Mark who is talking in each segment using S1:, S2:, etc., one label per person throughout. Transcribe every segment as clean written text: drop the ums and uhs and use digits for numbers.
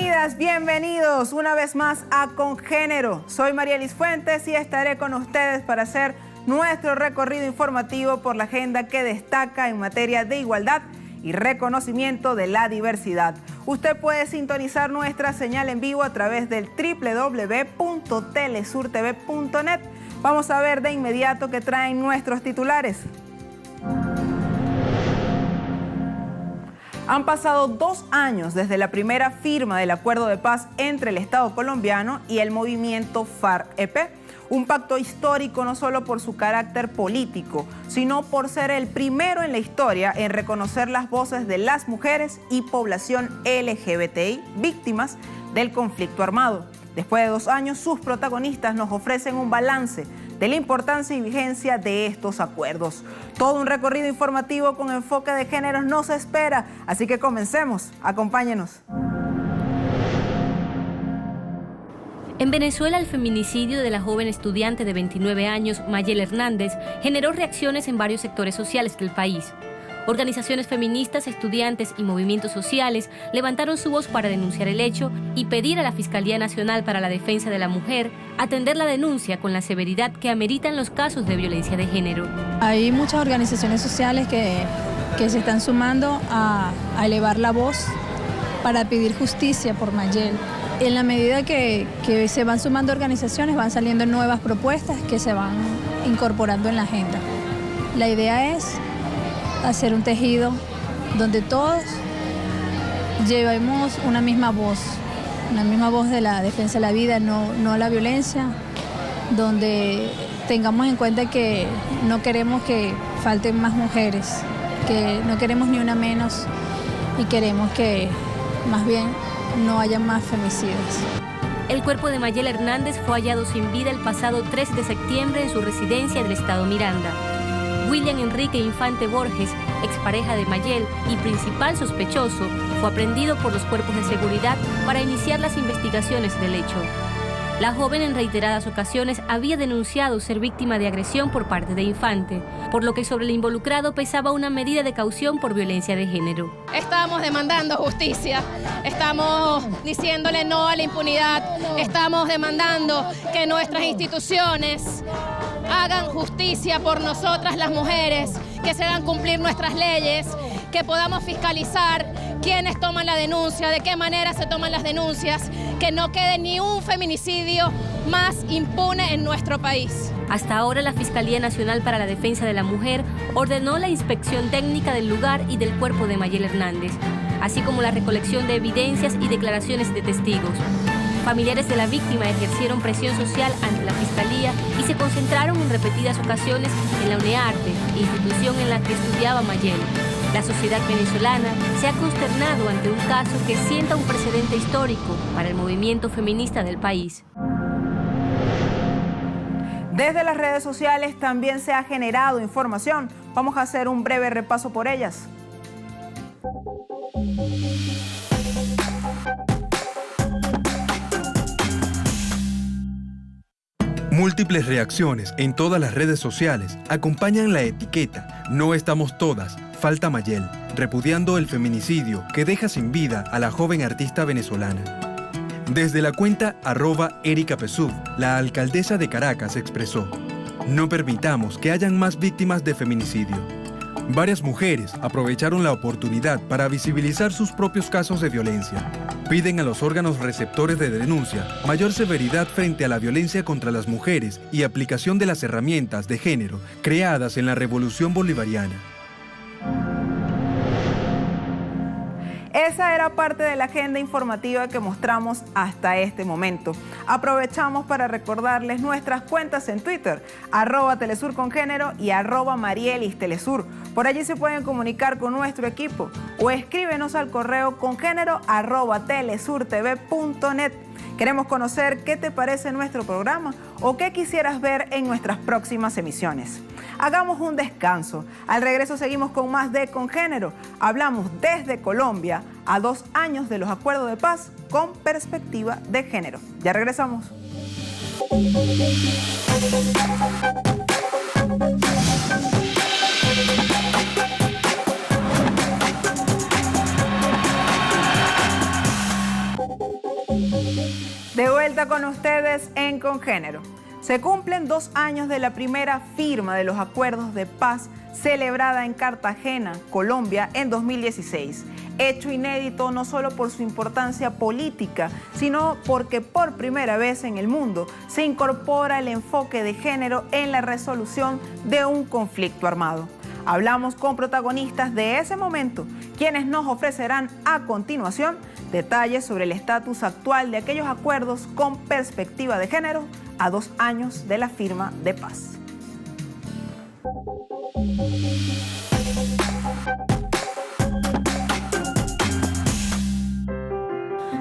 S1: Bienvenidas, bienvenidos una vez más a Congénero. Soy Marielis Fuentes y estaré con ustedes para hacer nuestro recorrido informativo por la agenda que destaca en materia de igualdad y reconocimiento de la diversidad. Usted puede sintonizar nuestra señal en vivo a través del www.telesurtv.net. Vamos a ver de inmediato qué traen nuestros titulares. Han pasado 2 años desde la primera firma del acuerdo de paz entre el Estado colombiano y el movimiento FARC-EP. Un pacto histórico no solo por su carácter político, sino por ser el primero en la historia en reconocer las voces de las mujeres y población LGBTI víctimas del conflicto armado. Después de 2 años, sus protagonistas nos ofrecen un balance de la importancia y vigencia de estos acuerdos. Todo un recorrido informativo con enfoque de géneros nos espera, así que comencemos. Acompáñenos.
S2: En Venezuela, el feminicidio de la joven estudiante de 29 años, Mayel Hernández, generó reacciones en varios sectores sociales del país. Organizaciones feministas, estudiantes y movimientos sociales levantaron su voz para denunciar el hecho y pedir a la Fiscalía Nacional para la Defensa de la Mujer atender la denuncia con la severidad que ameritan los casos de violencia de género.
S3: Hay muchas organizaciones sociales que se están sumando a elevar la voz para pedir justicia por Mayel. En la medida que se van sumando organizaciones, van saliendo nuevas propuestas que se van incorporando en la agenda. La idea es hacer un tejido donde todos llevemos una misma voz de la defensa de la vida, no a la violencia, donde tengamos en cuenta que no queremos que falten más mujeres, que no queremos ni una menos y queremos que más bien no haya más femicidios.
S2: El cuerpo de Mayel Hernández fue hallado sin vida el pasado 3 de septiembre en su residencia del estado Miranda. William Enrique Infante Borges, expareja de Mayel y principal sospechoso, fue aprehendido por los cuerpos de seguridad para iniciar las investigaciones del hecho. La joven en reiteradas ocasiones había denunciado ser víctima de agresión por parte de Infante, por lo que sobre el involucrado pesaba una medida de caución por violencia de género.
S4: Estamos demandando justicia, estamos diciéndole no a la impunidad, estamos demandando que nuestras instituciones hagan justicia por nosotras las mujeres, que se hagan cumplir nuestras leyes, que podamos fiscalizar quiénes toman la denuncia, de qué manera se toman las denuncias, que no quede ni un feminicidio más impune en nuestro país.
S2: Hasta ahora, la Fiscalía Nacional para la Defensa de la Mujer ordenó la inspección técnica del lugar y del cuerpo de Mayel Hernández, así como la recolección de evidencias y declaraciones de testigos. Familiares de la víctima ejercieron presión social ante la Fiscalía y se concentraron en repetidas ocasiones en la UNEARTE, institución en la que estudiaba Mayel. La sociedad venezolana se ha consternado ante un caso que sienta un precedente histórico para el movimiento feminista del país.
S1: Desde las redes sociales también se ha generado información. Vamos a hacer un breve repaso por ellas.
S5: Múltiples reacciones en todas las redes sociales acompañan la etiqueta "No estamos todas, falta Mayel", repudiando el feminicidio que deja sin vida a la joven artista venezolana. Desde la cuenta @EricaPesub, la alcaldesa de Caracas expresó: "No permitamos que hayan más víctimas de feminicidio". Varias mujeres aprovecharon la oportunidad para visibilizar sus propios casos de violencia. Piden a los órganos receptores de denuncia mayor severidad frente a la violencia contra las mujeres y aplicación de las herramientas de género creadas en la Revolución Bolivariana.
S1: Esa era parte de la agenda informativa que mostramos hasta este momento. Aprovechamos para recordarles nuestras cuentas en Twitter, @TelesurCongénero y @MarielisTelesur. Por allí se pueden comunicar con nuestro equipo o escríbenos al correo congénero@telesurtv.net. Queremos conocer qué te parece nuestro programa o qué quisieras ver en nuestras próximas emisiones. Hagamos un descanso. Al regreso seguimos con más de Congénero. Hablamos desde Colombia a 2 años de los acuerdos de paz con perspectiva de género. Ya regresamos. De vuelta con ustedes en Congénero. Se cumplen 2 años de la primera firma de los acuerdos de paz celebrada en Cartagena, Colombia, en 2016. Hecho inédito no solo por su importancia política, sino porque por primera vez en el mundo se incorpora el enfoque de género en la resolución de un conflicto armado. Hablamos con protagonistas de ese momento, quienes nos ofrecerán a continuación detalles sobre el estatus actual de aquellos acuerdos con perspectiva de género a 2 años de la firma de paz.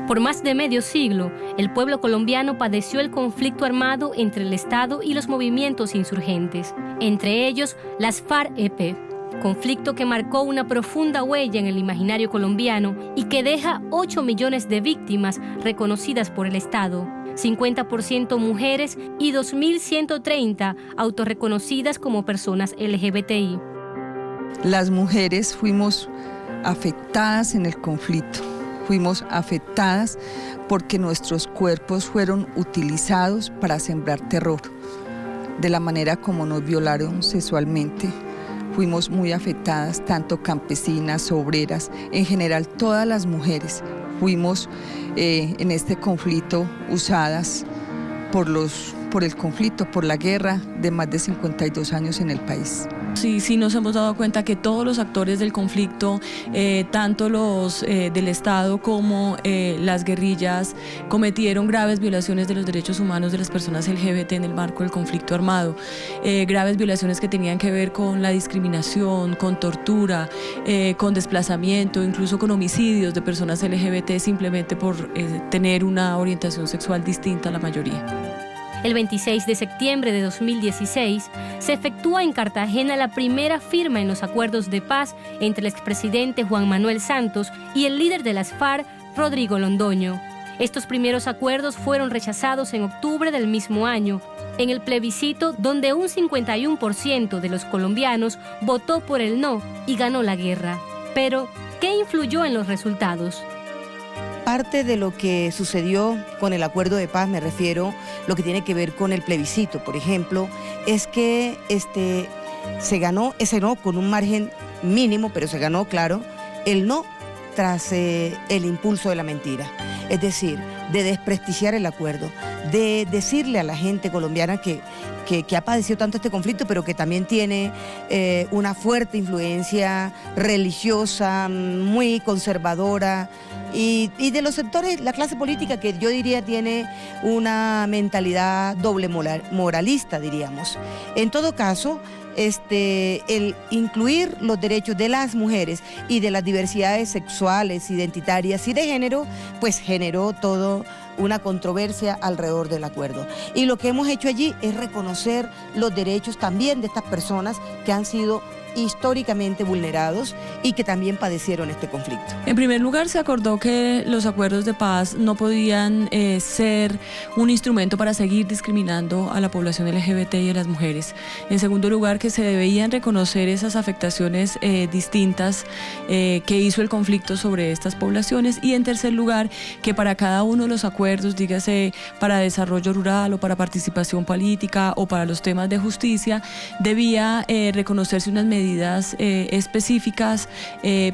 S2: Por más de medio siglo, el pueblo colombiano padeció el conflicto armado entre el Estado y los movimientos insurgentes, entre ellos las FARC-EP, conflicto que marcó una profunda huella en el imaginario colombiano y que deja 8 millones de víctimas reconocidas por el Estado, 50% mujeres y 2.130 autorreconocidas como personas LGBTI.
S6: Las mujeres fuimos afectadas en el conflicto. Fuimos afectadas porque nuestros cuerpos fueron utilizados para sembrar terror. De la manera como nos violaron sexualmente, fuimos muy afectadas, tanto campesinas, obreras, en general todas las mujeres. Fuimos en este conflicto usadas por el conflicto, por la guerra de más de 52 años en el país.
S7: Sí nos hemos dado cuenta que todos los actores del conflicto, tanto los del Estado como las guerrillas, cometieron graves violaciones de los derechos humanos de las personas LGBT en el marco del conflicto armado. Graves violaciones que tenían que ver con la discriminación, con tortura, con desplazamiento, incluso con homicidios de personas LGBT simplemente por tener una orientación sexual distinta a la mayoría.
S2: El 26 de septiembre de 2016 se efectúa en Cartagena la primera firma en los acuerdos de paz entre el expresidente Juan Manuel Santos y el líder de las FARC, Rodrigo Londoño. Estos primeros acuerdos fueron rechazados en octubre del mismo año, en el plebiscito donde un 51% de los colombianos votó por el no y ganó la guerra. Pero, ¿qué influyó en los resultados?
S8: Parte de lo que sucedió con el acuerdo de paz, me refiero lo que tiene que ver con el plebiscito, por ejemplo, es que se ganó ese no con un margen mínimo, pero se ganó, claro, el no tras el impulso de la mentira. Es decir, de desprestigiar el acuerdo, de decirle a la gente colombiana que ha padecido tanto este conflicto, pero que también tiene una fuerte influencia religiosa, muy conservadora, y de los sectores, la clase política que yo diría tiene una mentalidad doble moralista, diríamos. En todo caso, el incluir los derechos de las mujeres y de las diversidades sexuales, identitarias y de género, pues generó todo una controversia alrededor del acuerdo. Y lo que hemos hecho allí es reconocer los derechos también de estas personas que han sido históricamente vulnerados y que también padecieron este conflicto.
S7: En primer lugar, se acordó que los acuerdos de paz no podían ser un instrumento para seguir discriminando a la población LGBT y a las mujeres. En segundo lugar, que se debían reconocer esas afectaciones distintas que hizo el conflicto sobre estas poblaciones, y en tercer lugar, que para cada uno de los acuerdos, dígase para desarrollo rural o para participación política o para los temas de justicia, debía reconocerse unas medidas específicas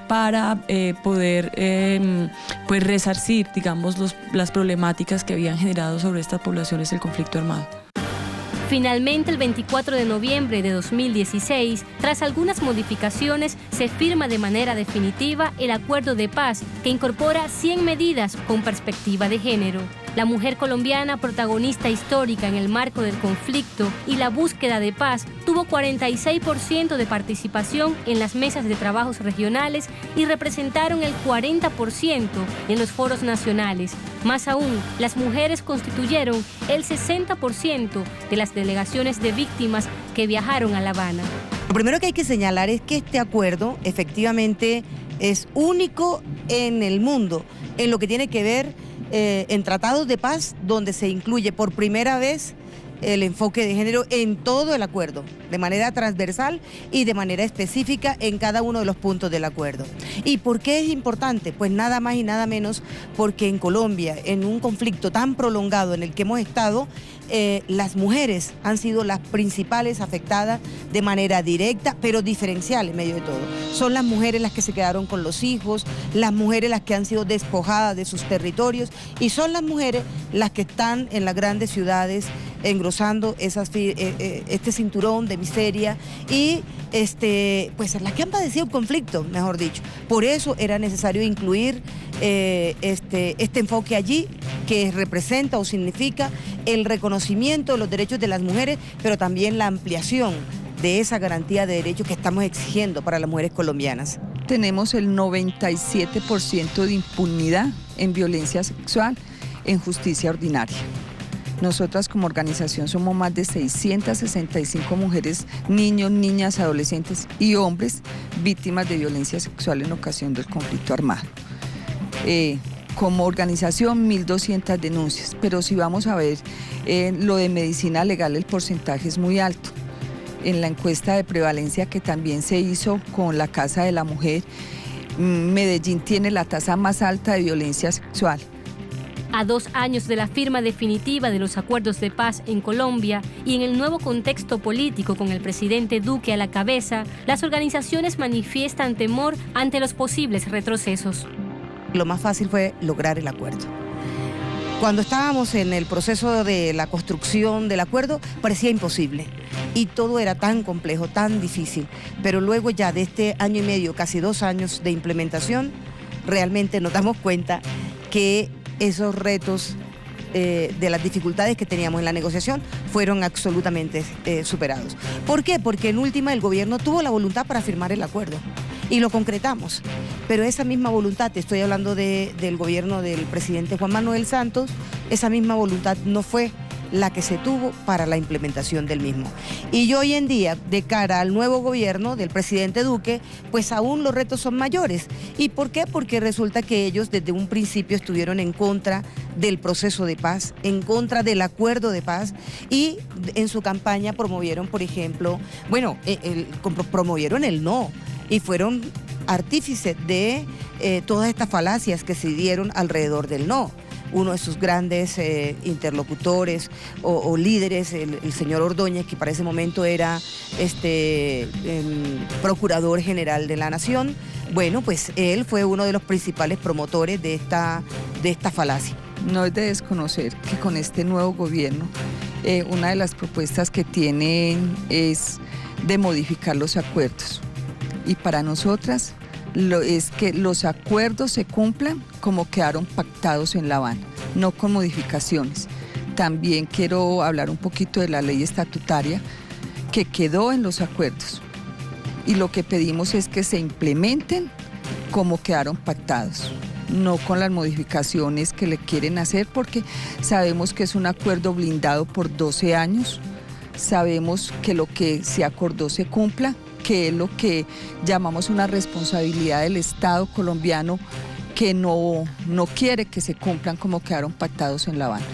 S7: para poder pues resarcir, digamos, las problemáticas que habían generado sobre estas poblaciones el conflicto armado.
S2: Finalmente, el 24 de noviembre de 2016, tras algunas modificaciones, se firma de manera definitiva el acuerdo de paz que incorpora 100 medidas con perspectiva de género. La mujer colombiana, protagonista histórica en el marco del conflicto y la búsqueda de paz, tuvo 46% de participación en las mesas de trabajos regionales y representaron el 40% en los foros nacionales. Más aún, las mujeres constituyeron el 60% de las delegaciones de víctimas que viajaron a La Habana.
S8: Lo primero que hay que señalar es que este acuerdo efectivamente es único en el mundo, en lo que tiene que ver en tratados de paz, donde se incluye por primera vez el enfoque de género en todo el acuerdo, de manera transversal y de manera específica en cada uno de los puntos del acuerdo. ¿Y por qué es importante? Pues nada más y nada menos porque en Colombia, en un conflicto tan prolongado en el que hemos estado, las mujeres han sido las principales afectadas de manera directa, pero diferencial en medio de todo. Son las mujeres las que se quedaron con los hijos, las mujeres las que han sido despojadas de sus territorios y son las mujeres las que están en las grandes ciudades engrosando este cinturón de miseria y pues las que han padecido un conflicto, mejor dicho. Por eso era necesario incluir este enfoque allí que representa o significa el reconocimiento de los derechos de las mujeres, pero también la ampliación de esa garantía de derechos que estamos exigiendo para las mujeres colombianas.
S6: Tenemos el 97% de impunidad en violencia sexual en justicia ordinaria. Nosotras como organización somos más de 665 mujeres, niños, niñas, adolescentes y hombres víctimas de violencia sexual en ocasión del conflicto armado. Como organización 1.200 denuncias, pero si vamos a ver lo de medicina legal, el porcentaje es muy alto. En la encuesta de prevalencia que también se hizo con la Casa de la Mujer, Medellín tiene la tasa más alta de violencia sexual.
S2: A 2 años de la firma definitiva de los acuerdos de paz en Colombia y en el nuevo contexto político con el presidente Duque a la cabeza, las organizaciones manifiestan temor ante los posibles retrocesos.
S8: Lo más fácil fue lograr el acuerdo. Cuando estábamos en el proceso de la construcción del acuerdo, parecía imposible. Y todo era tan complejo, tan difícil. Pero luego ya de este año y medio, casi 2 años de implementación, realmente nos damos cuenta que esos retos de las dificultades que teníamos en la negociación fueron absolutamente superados. ¿Por qué? Porque en última el gobierno tuvo la voluntad para firmar el acuerdo y lo concretamos. Pero esa misma voluntad, te estoy hablando del gobierno del presidente Juan Manuel Santos, esa misma voluntad no fue la que se tuvo para la implementación del mismo. Y hoy en día, de cara al nuevo gobierno del presidente Duque, pues aún los retos son mayores. ¿Y por qué? Porque resulta que ellos desde un principio estuvieron en contra del proceso de paz, en contra del acuerdo de paz y en su campaña promovieron, por ejemplo, promovieron el no y fueron artífices de todas estas falacias que se dieron alrededor del no. Uno de sus grandes interlocutores o líderes, el señor Ordóñez, que para ese momento era procurador general de la Nación, bueno, pues él fue uno de los principales promotores de esta falacia.
S6: No es de desconocer que con este nuevo gobierno, una de las propuestas que tienen es de modificar los acuerdos. Y para nosotras es que los acuerdos se cumplan como quedaron pactados en La Habana, no con modificaciones. También quiero hablar un poquito de la ley estatutaria que quedó en los acuerdos y lo que pedimos es que se implementen como quedaron pactados, no con las modificaciones que le quieren hacer, porque sabemos que es un acuerdo blindado por 12 años, sabemos que lo que se acordó se cumpla, que es lo que llamamos una responsabilidad del Estado colombiano que no quiere que se cumplan como quedaron pactados en La Habana.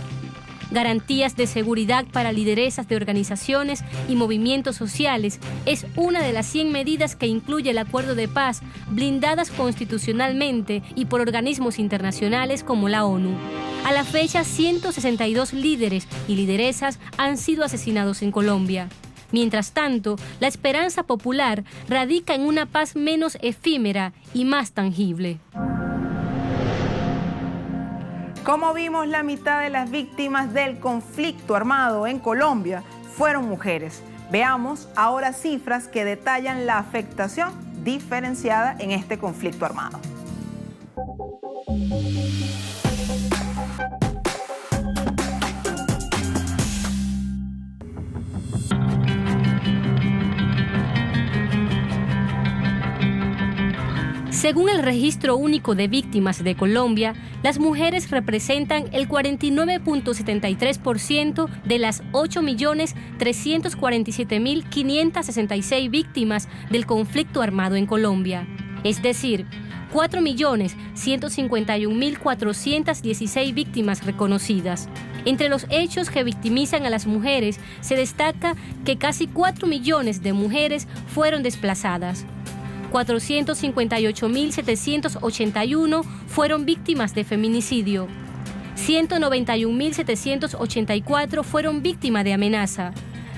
S2: Garantías de seguridad para lideresas de organizaciones y movimientos sociales es una de las 100 medidas que incluye el acuerdo de paz, blindadas constitucionalmente y por organismos internacionales como la ONU. A la fecha, 162 líderes y lideresas han sido asesinados en Colombia. Mientras tanto, la esperanza popular radica en una paz menos efímera y más tangible.
S1: Como vimos, la mitad de las víctimas del conflicto armado en Colombia fueron mujeres. Veamos ahora cifras que detallan la afectación diferenciada en este conflicto armado.
S2: Según el Registro Único de Víctimas de Colombia, las mujeres representan el 49.73% de las 8.347.566 víctimas del conflicto armado en Colombia. Es decir, 4.151.416 víctimas reconocidas. Entre los hechos que victimizan a las mujeres se destaca que casi 4 millones de mujeres fueron desplazadas. 458.781 fueron víctimas de feminicidio. 191.784 fueron víctimas de amenaza.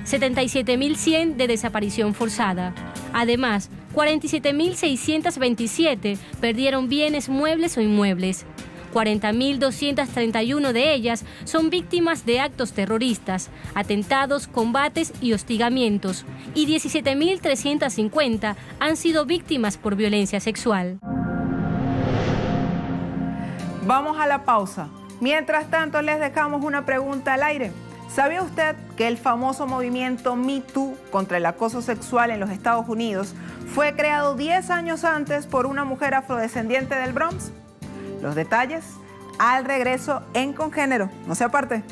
S2: 77.100 de desaparición forzada. Además, 47.627 perdieron bienes muebles o inmuebles. 40.231 de ellas son víctimas de actos terroristas, atentados, combates y hostigamientos, y 17.350 han sido víctimas por violencia sexual.
S1: Vamos a la pausa. Mientras tanto, les dejamos una pregunta al aire. ¿Sabía usted que el famoso movimiento Me Too contra el acoso sexual en los Estados Unidos fue creado 10 años antes por una mujer afrodescendiente del Bronx? Los detalles al regreso en Congénero. No se aparte.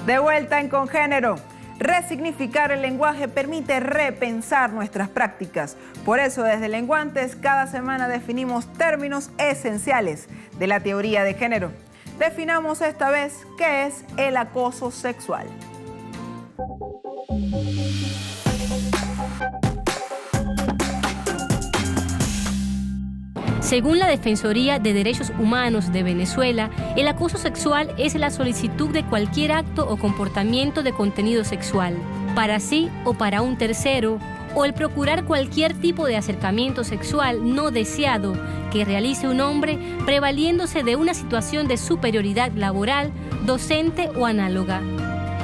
S1: De vuelta en Congénero. Resignificar el lenguaje permite repensar nuestras prácticas. Por eso, desde Lenguantes, cada semana definimos términos esenciales de la teoría de género. Definamos esta vez qué es el acoso sexual.
S2: Según la Defensoría de Derechos Humanos de Venezuela, el acoso sexual es la solicitud de cualquier acto o comportamiento de contenido sexual, para sí o para un tercero, o el procurar cualquier tipo de acercamiento sexual no deseado que realice un hombre prevaliéndose de una situación de superioridad laboral, docente o análoga.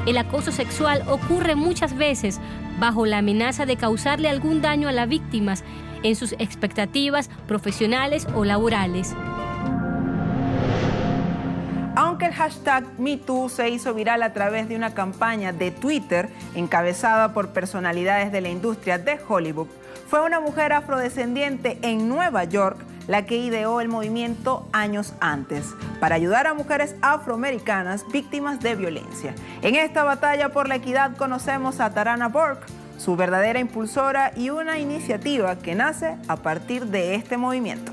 S2: El acoso sexual ocurre muchas veces bajo la amenaza de causarle algún daño a las víctimas en sus expectativas profesionales o laborales.
S1: Aunque el hashtag MeToo se hizo viral a través de una campaña de Twitter encabezada por personalidades de la industria de Hollywood, fue una mujer afrodescendiente en Nueva York la que ideó el movimiento años antes, para ayudar a mujeres afroamericanas víctimas de violencia. En esta batalla por la equidad conocemos a Tarana Burke, su verdadera impulsora y una iniciativa que nace a partir de este movimiento.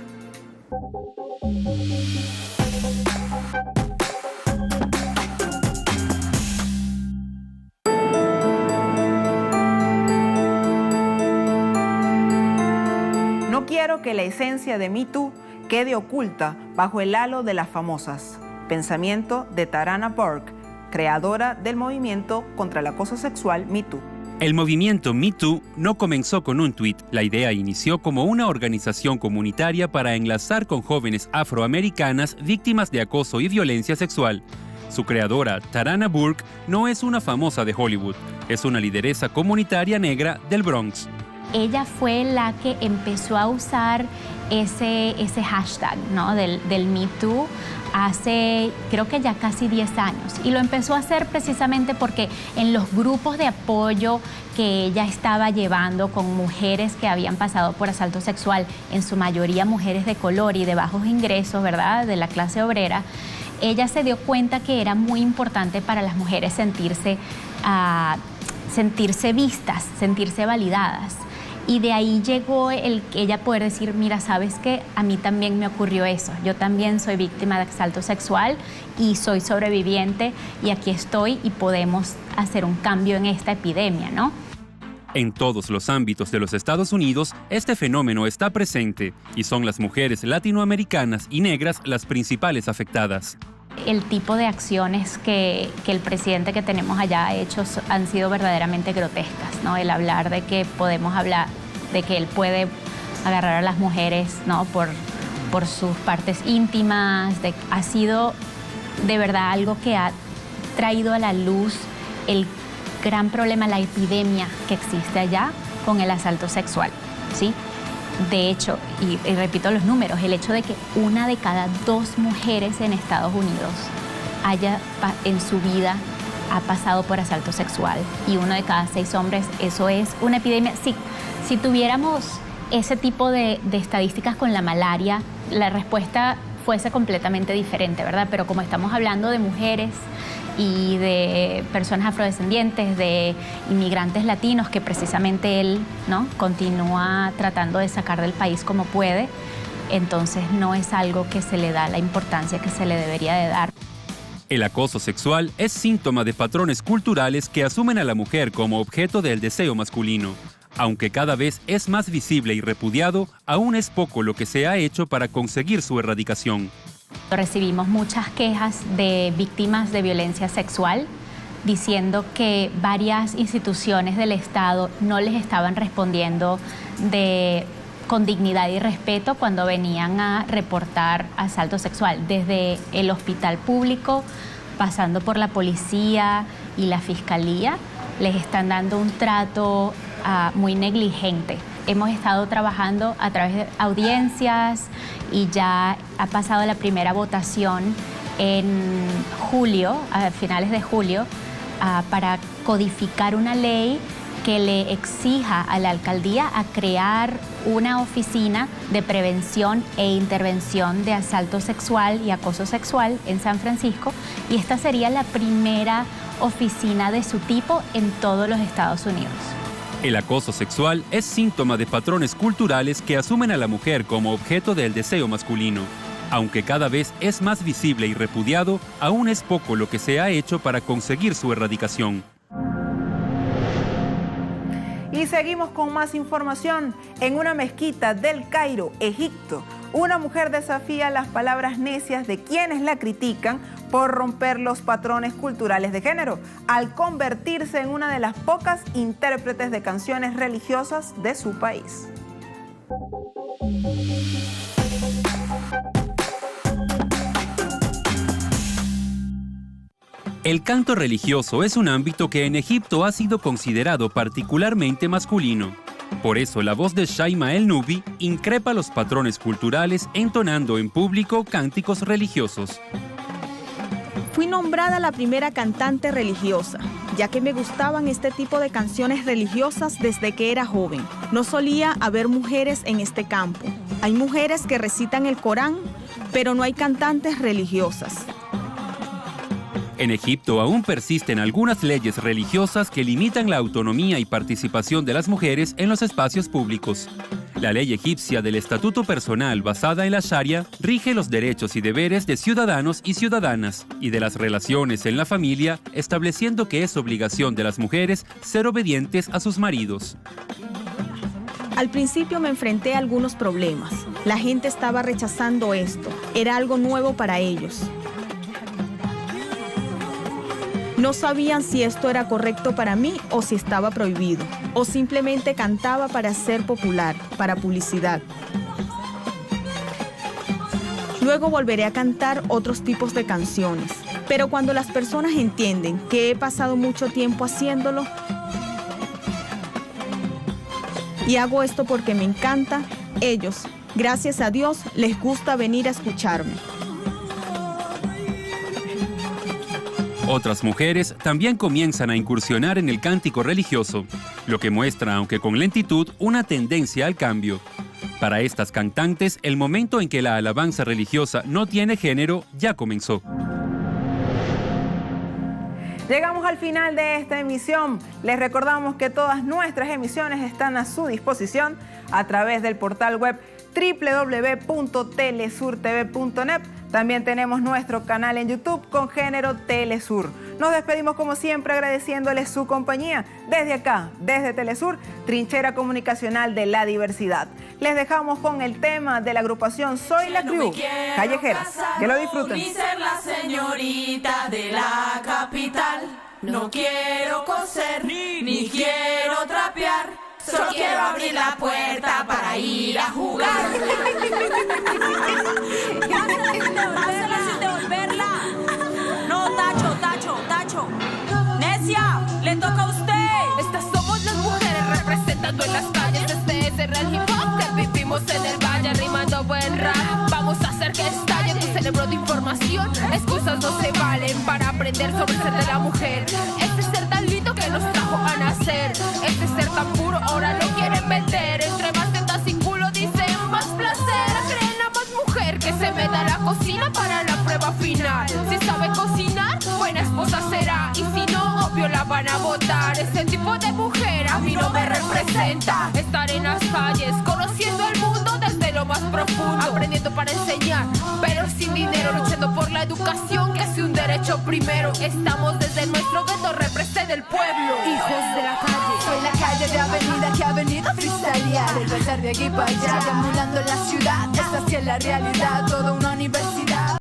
S1: No quiero que la esencia de Me Too quede oculta bajo el halo de las famosas. Pensamiento de Tarana Burke, creadora del movimiento contra el acoso sexual Me Too.
S9: El movimiento Me Too no comenzó con un tuit. La idea inició como una organización comunitaria para enlazar con jóvenes afroamericanas víctimas de acoso y violencia sexual. Su creadora, Tarana Burke, no es una famosa de Hollywood, es una lideresa comunitaria negra del Bronx.
S10: Ella fue la que empezó a usar ese hashtag, ¿no? del Me Too hace creo que ya casi 10 años. Y lo empezó a hacer precisamente porque en los grupos de apoyo que ella estaba llevando con mujeres que habían pasado por asalto sexual, en su mayoría mujeres de color y de bajos ingresos, ¿verdad?, de la clase obrera, ella se dio cuenta que era muy importante para las mujeres sentirse vistas, sentirse validadas. Y de ahí llegó el que ella poder decir, mira, ¿sabes qué? A mí también me ocurrió eso. Yo también soy víctima de asalto sexual y soy sobreviviente y aquí estoy y podemos hacer un cambio en esta epidemia, ¿no?
S9: En todos los ámbitos de los Estados Unidos, este fenómeno está presente y son las mujeres latinoamericanas y negras las principales afectadas.
S10: El tipo de acciones que el presidente que tenemos allá ha hecho han sido verdaderamente grotescas, ¿no? El hablar de que podemos hablar, de que él puede agarrar a las mujeres, ¿no?, por sus partes íntimas, ha sido de verdad algo que ha traído a la luz el gran problema, la epidemia que existe allá con el asalto sexual, ¿sí? De hecho, y repito los números, el hecho de que 1 de cada 2 mujeres en Estados Unidos en su vida ha pasado por asalto sexual y 1 de cada 6 hombres, eso es una epidemia. Si tuviéramos ese tipo de estadísticas con la malaria, la respuesta fuese completamente diferente, ¿verdad? Pero como estamos hablando de mujeres y de personas afrodescendientes, de inmigrantes latinos que precisamente él, ¿no?, continúa tratando de sacar del país como puede. Entonces no es algo que se le da la importancia que se le debería de dar.
S9: El acoso sexual es síntoma de patrones culturales que asumen a la mujer como objeto del deseo masculino. Aunque cada vez es más visible y repudiado, aún es poco lo que se ha hecho para conseguir su erradicación.
S10: Recibimos muchas quejas de víctimas de violencia sexual diciendo que varias instituciones del Estado no les estaban respondiendo con dignidad y respeto cuando venían a reportar asalto sexual, desde el hospital público, pasando por la policía y la fiscalía, les están dando un trato muy negligente. Hemos estado trabajando a través de audiencias y ya ha pasado la primera votación en julio, a finales de julio, para codificar una ley que le exija a la alcaldía a crear una oficina de prevención e intervención de asalto sexual y acoso sexual en San Francisco, y esta sería la primera oficina de su tipo en todos los Estados Unidos.
S9: El acoso sexual es síntoma de patrones culturales que asumen a la mujer como objeto del deseo masculino. Aunque cada vez es más visible y repudiado, aún es poco lo que se ha hecho para conseguir su erradicación.
S1: Y seguimos con más información. En una mezquita del Cairo, Egipto, una mujer desafía las palabras necias de quienes la critican por romper los patrones culturales de género, al convertirse en una de las pocas intérpretes de canciones religiosas de su país.
S9: El canto religioso es un ámbito que en Egipto ha sido considerado particularmente masculino. Por eso la voz de Shaima El Nubi increpa los patrones culturales entonando en público cánticos religiosos.
S11: Fui nombrada la primera cantante religiosa, ya que me gustaban este tipo de canciones religiosas desde que era joven. No solía haber mujeres en este campo. Hay mujeres que recitan el Corán, pero no hay cantantes religiosas.
S9: En Egipto aún persisten algunas leyes religiosas que limitan la autonomía y participación de las mujeres en los espacios públicos. La ley egipcia del estatuto personal basada en la Sharia rige los derechos y deberes de ciudadanos y ciudadanas y de las relaciones en la familia, estableciendo que es obligación de las mujeres ser obedientes a sus maridos.
S11: Al principio me enfrenté a algunos problemas. La gente estaba rechazando esto. Era algo nuevo para ellos. No sabían si esto era correcto para mí o si estaba prohibido, o simplemente cantaba para ser popular, para publicidad. Luego volveré a cantar otros tipos de canciones, pero cuando las personas entienden que he pasado mucho tiempo haciéndolo y hago esto porque me encanta, ellos, gracias a Dios, les gusta venir a escucharme.
S9: Otras mujeres también comienzan a incursionar en el cántico religioso, lo que muestra, aunque con lentitud, una tendencia al cambio. Para estas cantantes, el momento en que la alabanza religiosa no tiene género ya comenzó.
S1: Llegamos al final de esta emisión. Les recordamos que todas nuestras emisiones están a su disposición a través del portal web www.telesurtv.net. También tenemos nuestro canal en YouTube con Género Telesur. Nos despedimos como siempre agradeciéndoles su compañía. Desde acá, desde Telesur, trinchera comunicacional de la diversidad. Les dejamos con el tema de la agrupación Soy la Crew, Callejeras. Que lo disfruten.
S12: Ni ser la señorita de la capital. No quiero coser, ni quiero trapear. Solo quiero abrir la puerta para ir a jugar.
S13: Hazla sin devolverla. No, Tacho. Necia, le toca a usted.
S12: Estas somos las mujeres representando en las calles. Este es el real hip hop que vivimos en el valle, rimando buen rap. Vamos a hacer que estalle tu cerebro de información. Excusas no se valen para aprender sobre el ser de la mujer. Este ser tan lindo que nos trajo a nacer. Este ser tan puro ahora lo quieren vender. Entre más tetas y culo dicen más placer. Creen la más mujer que se meta a la cocina para la prueba final. Si sabe cocinar, buena esposa será. soportar. Ese tipo de mujer a mí no me representa. Estar en las calles, conociendo el mundo desde lo más profundo, aprendiendo para enseñar, pero sin dinero, luchando por la educación, que es un derecho primero. Estamos desde nuestro gueto, representa el pueblo, hijos de la calle.
S14: Soy la calle de avenida que ha venido a freestylear, el pasar de aquí para allá, emulando la ciudad. Esta sí es la realidad, toda una universidad.